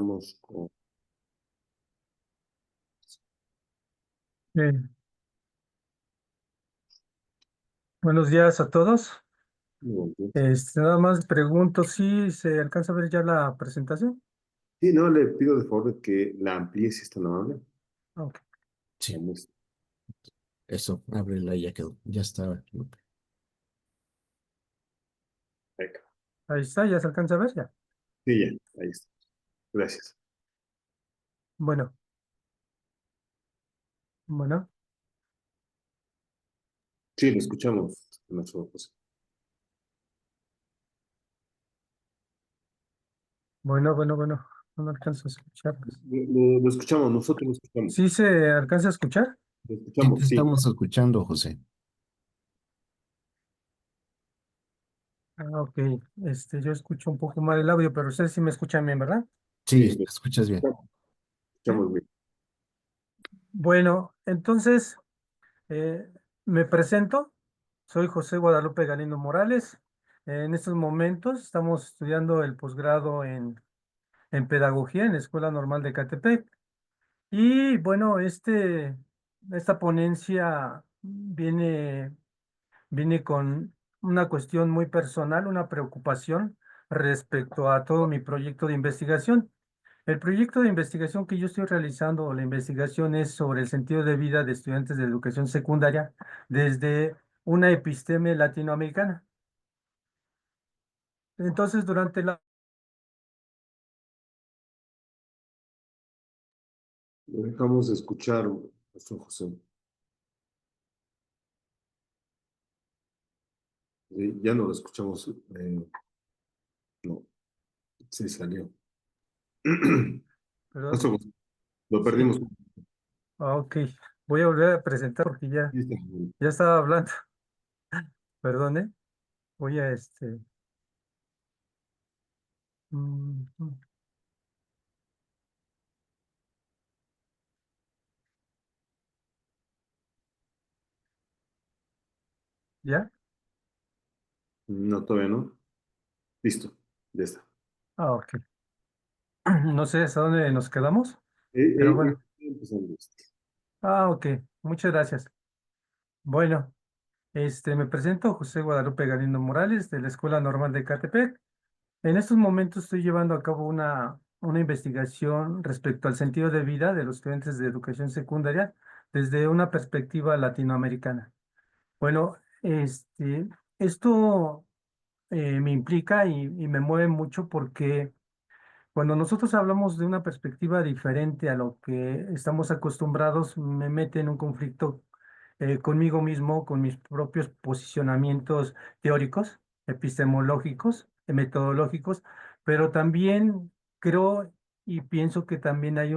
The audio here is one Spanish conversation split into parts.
Vamos con... Bien, buenos días a todos. Muy bien. Nada más pregunto si se alcanza a ver ya la presentación. Sí, no, le pido de favor de que la amplíe si es tan amable. Ok. Sí, Vamos. eso, ábrela y ya quedó. Ya está. Venga. Ahí está, ya se alcanza a ver ya. Sí, ya, ahí está. Gracias. Bueno, bueno, Sí, lo escuchamos, nuestro José. bueno. No alcanzo a escuchar. Lo escuchamos, nosotros lo escuchamos. ¿Sí se alcanza a escuchar? Lo Sí, te escuchamos, sí. estamos escuchando, José. Ah, ok. Yo escucho un poco mal el audio, pero ustedes sí me escuchan bien, ¿verdad? Sí, Sí, te escuchas bien. Sí. escuchamos bien. Bueno, entonces eh, me presento. Soy José Guadalupe Galindo Morales. En estos momentos estamos estudiando el posgrado en pedagogía en la Escuela Normal de Catepec. Y bueno, esta ponencia viene con una cuestión muy personal, una preocupación respecto a todo mi proyecto de investigación. El proyecto de investigación que yo estoy realizando, o la investigación, es sobre el sentido de vida de estudiantes de educación secundaria desde una episteme latinoamericana. Entonces, durante la... Lo dejamos de escuchar, nuestro José. Sí, ya no lo escuchamos. No, sí salió. Perdón. Nuestro José, lo Sí. perdimos. Ah, ok. Voy a volver a presentar porque Sí, está bien. ya estaba hablando. Perdón, ¿eh? Voy a mm, mm, ¿Ya? No, todavía no. Listo, ya está. Ah, ok. No sé hasta dónde nos quedamos, pero bueno. Empezando esto. Ah, ok. Muchas gracias. Bueno, me presento José Guadalupe Galindo Morales de la Escuela Normal de Catepec. En estos momentos estoy llevando a cabo una investigación respecto al sentido de vida de los estudiantes de educación secundaria desde una perspectiva latinoamericana. Bueno, esto me implica y me mueve mucho porque cuando nosotros hablamos de una perspectiva diferente a lo que estamos acostumbrados, me mete en un conflicto conmigo mismo, con mis propios posicionamientos teóricos, epistemológicos, metodológicos, pero también creo y pienso que también hay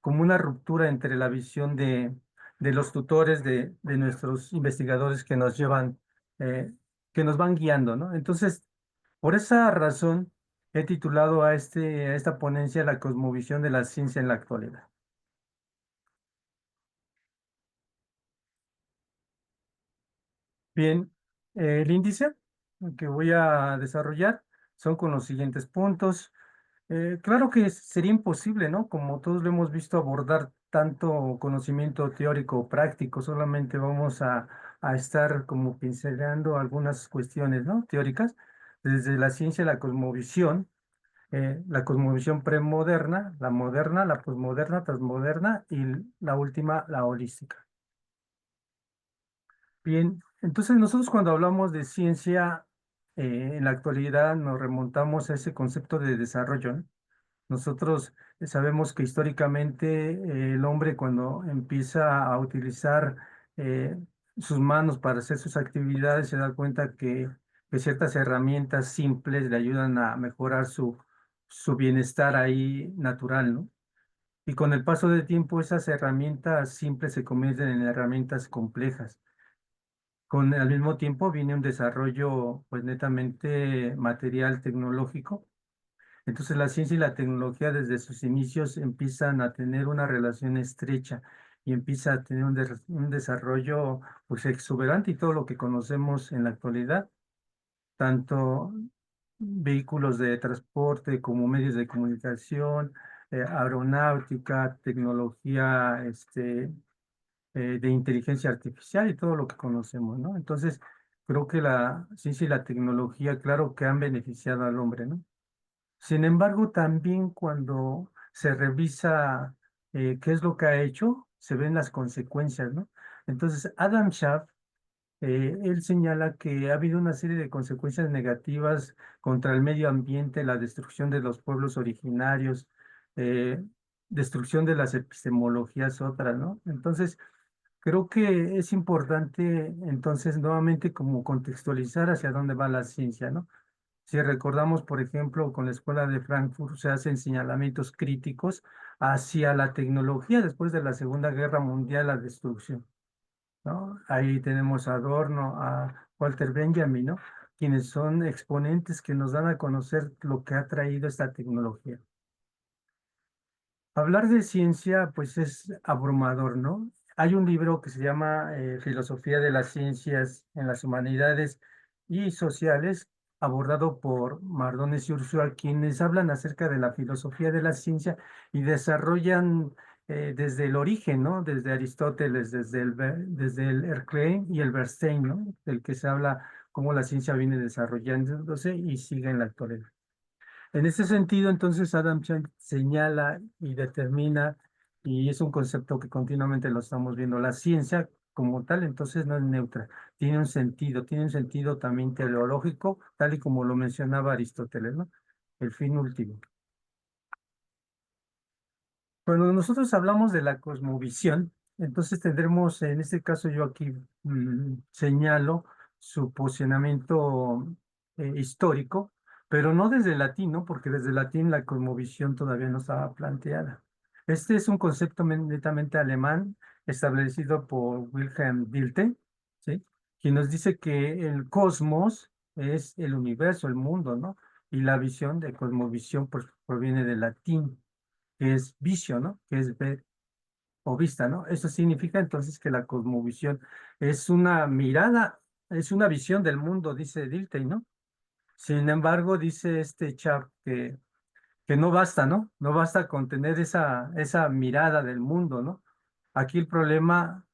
como una ruptura entre la visión de los tutores, de nuestros investigadores que nos llevan, que nos van guiando, ¿no? Entonces, por esa razón, he titulado a esta ponencia La cosmovisión de la ciencia en la actualidad. Bien, el índice que voy a desarrollar son con los siguientes puntos. Claro que sería imposible, ¿no? Como todos lo hemos visto, abordar tanto conocimiento teórico o práctico, solamente vamos a estar como pincelando algunas cuestiones, ¿no? Teóricas, desde la ciencia de la cosmovisión premoderna, la moderna, la posmoderna, transmoderna y la última, la holística. Bien, entonces nosotros cuando hablamos de ciencia en la actualidad nos remontamos a ese concepto de desarrollo, ¿no? Nosotros sabemos que históricamente el hombre cuando empieza a utilizar eh, sus manos para hacer sus actividades se da cuenta que ciertas herramientas simples le ayudan a mejorar su bienestar ahí natural, ¿no? Y con el paso del tiempo esas herramientas simples se convierten en herramientas complejas. Al mismo tiempo viene un desarrollo pues netamente material tecnológico. Entonces la ciencia y la tecnología desde sus inicios empiezan a tener una relación estrecha y empieza a tener un desarrollo pues exuberante y todo lo que conocemos en la actualidad, tanto vehículos de transporte como medios de comunicación, aeronáutica, tecnología, de inteligencia artificial y todo lo que conocemos, ¿no? Entonces, creo que la ciencia y la tecnología, claro que han beneficiado al hombre, ¿no? Sin embargo, también cuando se revisa qué es lo que ha hecho, se ven las consecuencias, ¿no? Entonces, Adam Schaff, él señala que ha habido una serie de consecuencias negativas contra el medio ambiente, la destrucción de los pueblos originarios, eh, destrucción de las epistemologías otras, ¿no? Entonces, creo que es importante entonces nuevamente como contextualizar hacia dónde va la ciencia, ¿no? Si recordamos, por ejemplo, con la Escuela de Frankfurt se hacen señalamientos críticos hacia la tecnología después de la Segunda Guerra Mundial, la destrucción, ¿no? Ahí tenemos a Adorno, a Walter Benjamin, ¿no? Quienes son exponentes que nos dan a conocer lo que ha traído esta tecnología. Hablar de ciencia, pues es abrumador, ¿no? Hay un libro que se llama Filosofía de las Ciencias en las Humanidades y Sociales, abordado por Mardones y Ursúa, quienes hablan acerca de la filosofía de la ciencia y desarrollan desde el origen, ¿no? Desde Aristóteles, desde el Herclé y el Bernstein, ¿no? Del que se habla cómo la ciencia viene desarrollándose y sigue en la actualidad. En ese sentido, entonces, Adam Smith señala y determina, y es un concepto que continuamente lo estamos viendo, la ciencia como tal, entonces no es neutra, tiene un sentido también teleológico, tal y como lo mencionaba Aristóteles, ¿no? El fin último. Cuando nosotros hablamos de la cosmovisión, entonces tendremos, en este caso yo aquí señalo su posicionamiento histórico, pero no desde el latín, ¿no? Porque desde el latín la cosmovisión todavía no estaba planteada. Este es un concepto netamente alemán establecido por Wilhelm Dilthey, ¿sí? Quien nos dice que el cosmos es el universo, el mundo, ¿no? Y la visión de cosmovisión pues, proviene del latín que es vision, ¿no? Que es ver o vista, ¿no? Eso significa entonces que la cosmovisión es una mirada, es una visión del mundo, dice Dilthey, ¿no? Sin embargo, dice este chap que no basta, ¿no? No basta con tener esa mirada del mundo, ¿no? Aquí el problema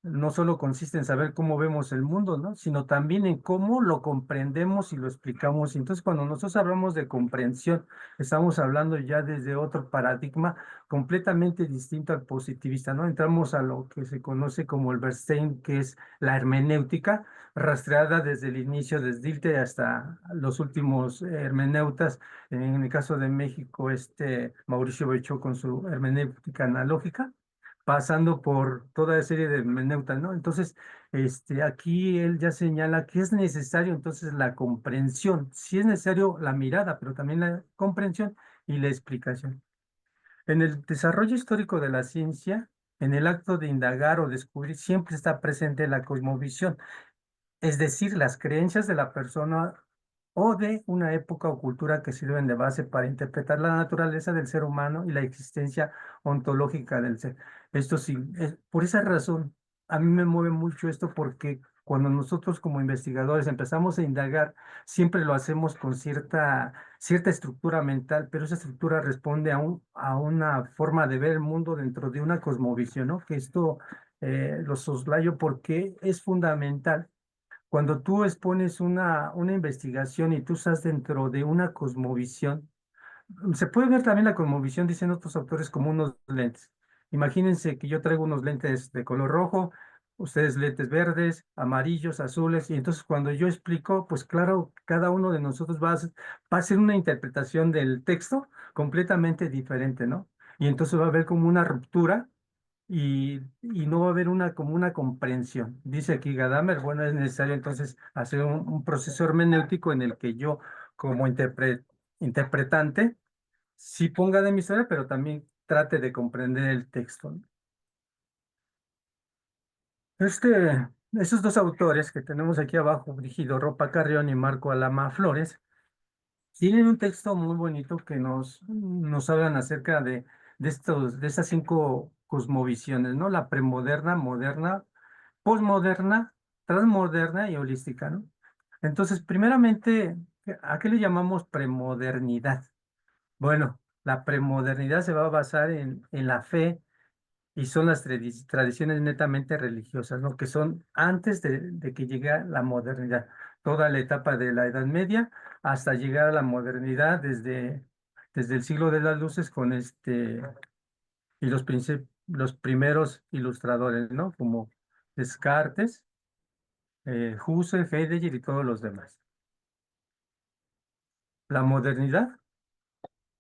no solo consiste en saber cómo vemos el mundo, ¿no? Sino también en cómo lo comprendemos y lo explicamos. Entonces, cuando nosotros hablamos de comprensión, estamos hablando ya desde otro paradigma completamente distinto al positivista, ¿no? Entramos a lo que se conoce como el Bernstein, que es la hermenéutica, rastreada desde el inicio, desde Dilthey hasta los últimos hermeneutas. En el caso de México, Mauricio Bechó con su hermenéutica analógica pasando por toda serie de hermeneutas, ¿no? Entonces, aquí él ya señala que es necesario entonces la comprensión, sí es necesario la mirada, pero también la comprensión y la explicación. En el desarrollo histórico de la ciencia, en el acto de indagar o descubrir, siempre está presente la cosmovisión, es decir, las creencias de la persona o de una época o cultura que sirven de base para interpretar la naturaleza del ser humano y la existencia ontológica del ser. Esto sí, por esa razón, a mí me mueve mucho esto porque cuando nosotros como investigadores empezamos a indagar, siempre lo hacemos con cierta estructura mental, pero esa estructura responde a una forma de ver el mundo dentro de una cosmovisión, ¿no? Que esto lo soslayo porque es fundamental cuando tú expones una investigación y tú estás dentro de una cosmovisión, se puede ver también la cosmovisión, dicen otros autores, como unos lentes. Imagínense que yo traigo unos lentes de color rojo, ustedes lentes verdes, amarillos, azules, y entonces cuando yo explico, pues claro, cada uno de nosotros va a hacer una interpretación del texto completamente diferente, ¿no? Y entonces va a haber como una ruptura y no va a haber como una comprensión. Dice aquí Gadamer, bueno, es necesario entonces hacer un proceso hermenéutico en el que yo, como interpretante, sí ponga de mi historia, pero también trate de comprender el texto, ¿no? Esos dos autores que tenemos aquí abajo, Brígido Ropa Carrión y Marco Alama Flores, tienen un texto muy bonito que nos hablan acerca de estas cinco cosmovisiones, ¿no? La premoderna, moderna, posmoderna, transmoderna y holística, ¿no? Entonces, primeramente, ¿A qué le llamamos premodernidad? Bueno, la premodernidad se va a basar en la fe y son las tradiciones netamente religiosas, ¿no? Que son antes de que llegue la modernidad, toda la etapa de la Edad Media hasta llegar a la modernidad desde el siglo de las luces con y los primeros ilustradores, ¿no? Como Descartes, Husserl, Heidegger y todos los demás. La modernidad,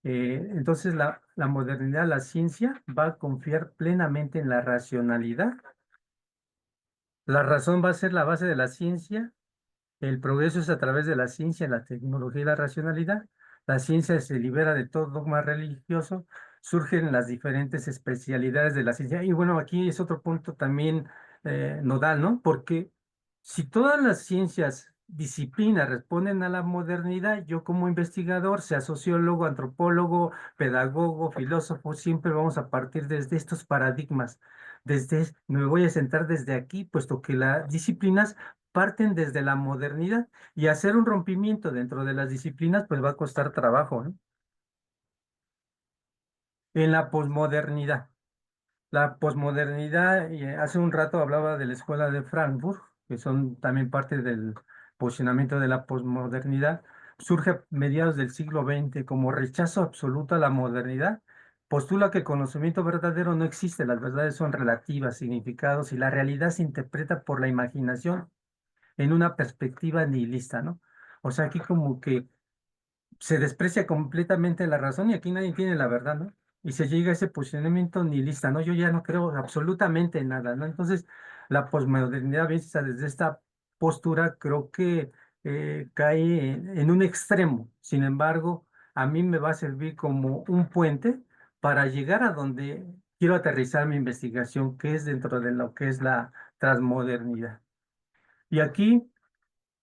entonces la modernidad, la ciencia va a confiar plenamente en la racionalidad. La razón va a ser la base de la ciencia. El progreso es a través de la ciencia, la tecnología y la racionalidad. La ciencia se libera de todo dogma religioso, surgen las diferentes especialidades de la ciencia. Y bueno, aquí es otro punto también nodal, ¿no? Porque si todas las ciencias, disciplinas responden a la modernidad, yo como investigador, sea sociólogo, antropólogo, pedagogo, filósofo, siempre vamos a partir desde estos paradigmas. Me voy a sentar desde aquí, puesto que las disciplinas parten desde la modernidad y hacer un rompimiento dentro de las disciplinas, pues va a costar trabajo, ¿no? En la posmodernidad. La posmodernidad, hace un rato hablaba de la escuela de Frankfurt, que son también parte del posicionamiento de la posmodernidad, surge a mediados del siglo XX como rechazo absoluto a la modernidad. Postula que el conocimiento verdadero no existe, las verdades son relativas, significados, y la realidad se interpreta por la imaginación en una perspectiva nihilista, ¿no? O sea, aquí como que se desprecia completamente la razón y aquí nadie tiene la verdad, ¿no? Y se llega a ese posicionamiento nihilista, ¿no? Yo ya no creo absolutamente en nada, ¿no? Entonces, la posmodernidad vista desde esta postura creo que cae en un extremo. Sin embargo, a mí me va a servir como un puente para llegar a donde quiero aterrizar mi investigación, que es dentro de lo que es la transmodernidad. Y aquí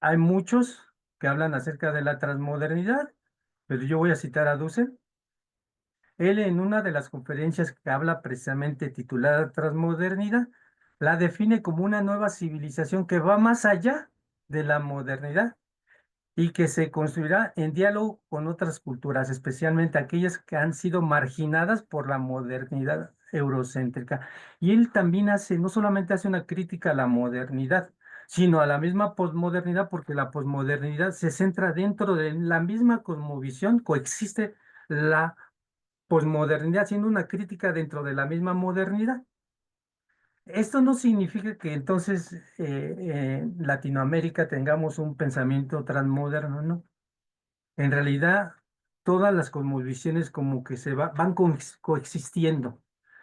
hay muchos que hablan acerca de la transmodernidad, pero yo voy a citar a Dussel. Él en una de las conferencias que habla precisamente titulada Transmodernidad, la define como una nueva civilización que va más allá de la modernidad y que se construirá en diálogo con otras culturas, especialmente aquellas que han sido marginadas por la modernidad eurocéntrica. Y él también no solamente hace una crítica a la modernidad, sino a la misma posmodernidad, porque la posmodernidad se centra dentro de la misma cosmovisión, coexiste la posmodernidad siendo una crítica dentro de la misma modernidad. Esto no significa que entonces en Latinoamérica tengamos un pensamiento transmoderno, ¿no? En realidad, todas las cosmovisiones como que van coexistiendo.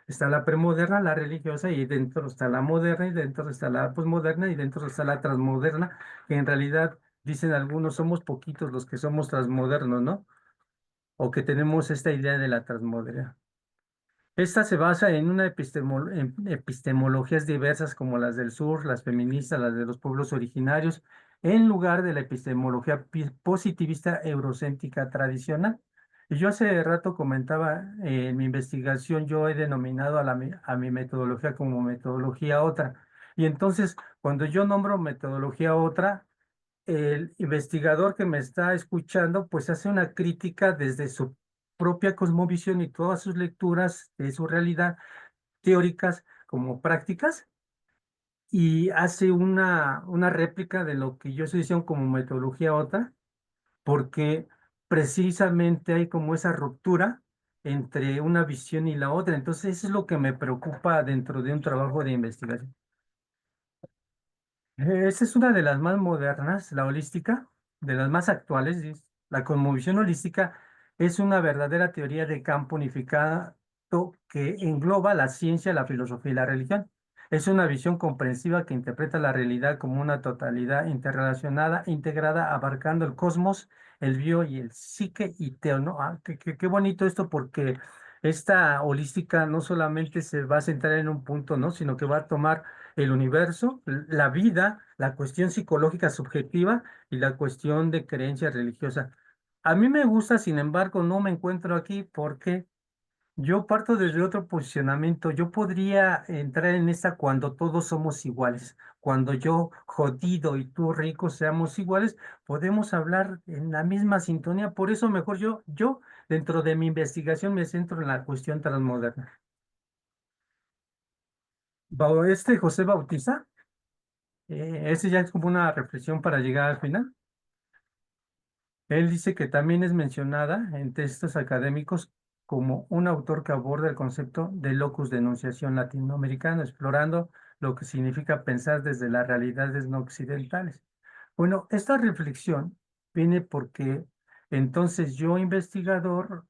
Está la premoderna, la religiosa, y dentro está la moderna, y dentro está la posmoderna, y dentro está la transmoderna, que en realidad, dicen algunos, somos poquitos los que somos transmodernos, ¿no? O que tenemos esta idea de la transmodernidad. Esta se basa en en epistemologías diversas como las del sur, las feministas, las de los pueblos originarios, en lugar de la epistemología positivista eurocéntrica tradicional. Y yo hace rato comentaba en mi investigación, yo he denominado a mi metodología como metodología otra. Y entonces, cuando yo nombro metodología otra, el investigador que me está escuchando, pues hace una crítica desde su propia cosmovisión y todas sus lecturas de su realidad, teóricas como prácticas, y hace una réplica de lo que yo estoy diciendo como metodología otra, porque precisamente hay como esa ruptura entre una visión y la otra. Entonces, eso es lo que me preocupa dentro de un trabajo de investigación. Esa es una de las más modernas, la holística, de las más actuales. La cosmovisión holística es una verdadera teoría de campo unificado que engloba la ciencia, la filosofía y la religión. Es una visión comprensiva que interpreta la realidad como una totalidad interrelacionada, integrada, abarcando el cosmos, el bio y el psique y teo, ¿no? Qué bonito esto porque esta holística no solamente se va a centrar en un punto, ¿no? Sino que va a tomar el universo, la vida, la cuestión psicológica subjetiva y la cuestión de creencia religiosa. A mí me gusta, sin embargo, no me encuentro aquí porque Yo parto desde otro posicionamiento. Yo podría entrar en esta cuando todos somos iguales. Cuando yo jodido y tú rico seamos iguales, podemos hablar en la misma sintonía. Por eso mejor yo dentro de mi investigación me centro en la cuestión transmoderna. José Bautista, ese ya es como una reflexión para llegar al final. Él dice que también es mencionada en textos académicos como un autor que aborda el concepto de locus de enunciación latinoamericano, explorando lo que significa pensar desde las realidades no occidentales. Bueno, esta reflexión viene porque entonces yo, investigador,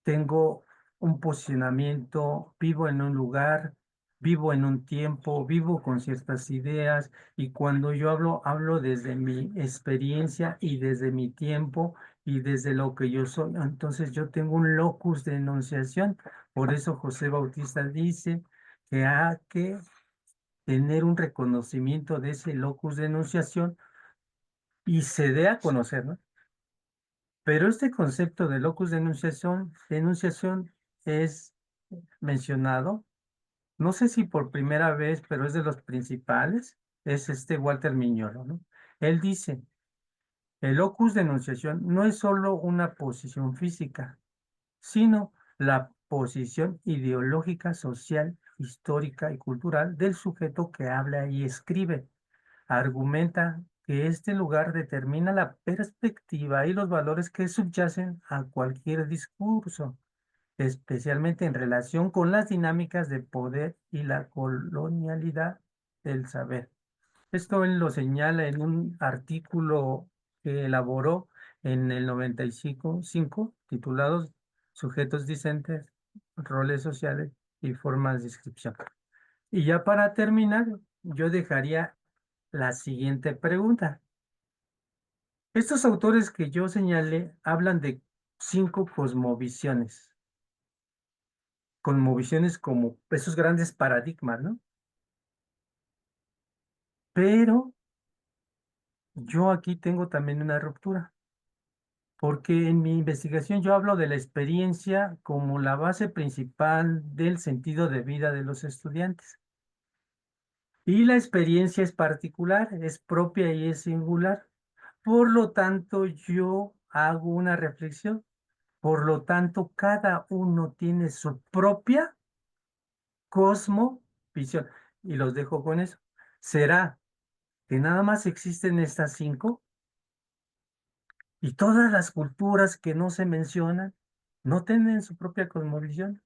tengo un posicionamiento, vivo en un lugar, vivo en un tiempo, vivo con ciertas ideas y cuando yo hablo, hablo desde mi experiencia y desde mi tiempo y desde lo que yo soy. Entonces yo tengo un locus de enunciación. Por eso José Bautista dice que hay que tener un reconocimiento de ese locus de enunciación y se dé a conocer, ¿no? Pero este concepto de locus de enunciación es mencionado, no sé si por primera vez, pero es de los principales, es este Walter Miñolo, ¿no? Él dice, el locus de enunciación no es solo una posición física, sino la posición ideológica, social, histórica y cultural del sujeto que habla y escribe. Argumenta que este lugar determina la perspectiva y los valores que subyacen a cualquier discurso, especialmente en relación con las dinámicas de poder y la colonialidad del saber. Esto él lo señala en un artículo que elaboró en el 95 titulado Sujetos discentes, roles sociales y formas de inscripción. Y ya para terminar, yo dejaría la siguiente pregunta. Estos autores que yo señalé hablan de 5 cosmovisiones, cosmovisiones como esos grandes paradigmas, ¿no? Pero yo aquí tengo también una ruptura, porque en mi investigación yo hablo de la experiencia como la base principal del sentido de vida de los estudiantes. Y la experiencia es particular, es propia y es singular. Por lo tanto, yo hago una reflexión. Por lo tanto, cada uno tiene su propia cosmovisión. Y los dejo con eso. ¿Será que nada más existen estas 5 y todas las culturas que no se mencionan no tienen su propia cosmovisión?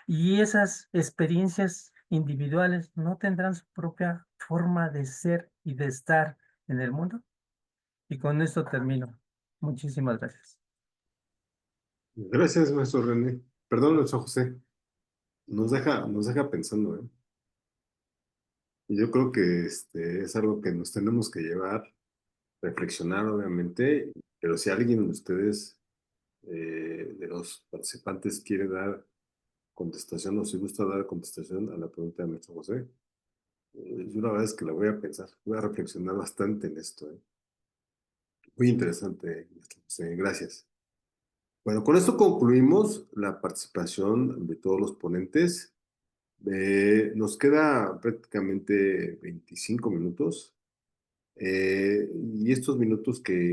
Y esas experiencias individuales no tendrán su propia forma de ser y de estar en el mundo. Y con esto termino. Muchísimas gracias. Gracias, maestro René. Perdón, maestro José. Nos deja pensando, ¿eh? Y yo creo que es algo que nos tenemos que llevar, reflexionar, obviamente, pero si alguien de ustedes, de los participantes, quiere dar contestación o si gusta dar contestación a la pregunta de maestro José, yo la verdad es que la voy a pensar, voy a reflexionar bastante en esto, ¿eh? Muy interesante, maestro José, gracias. Bueno, con esto concluimos la participación de todos los ponentes. Nos queda prácticamente 25 minutos y estos minutos que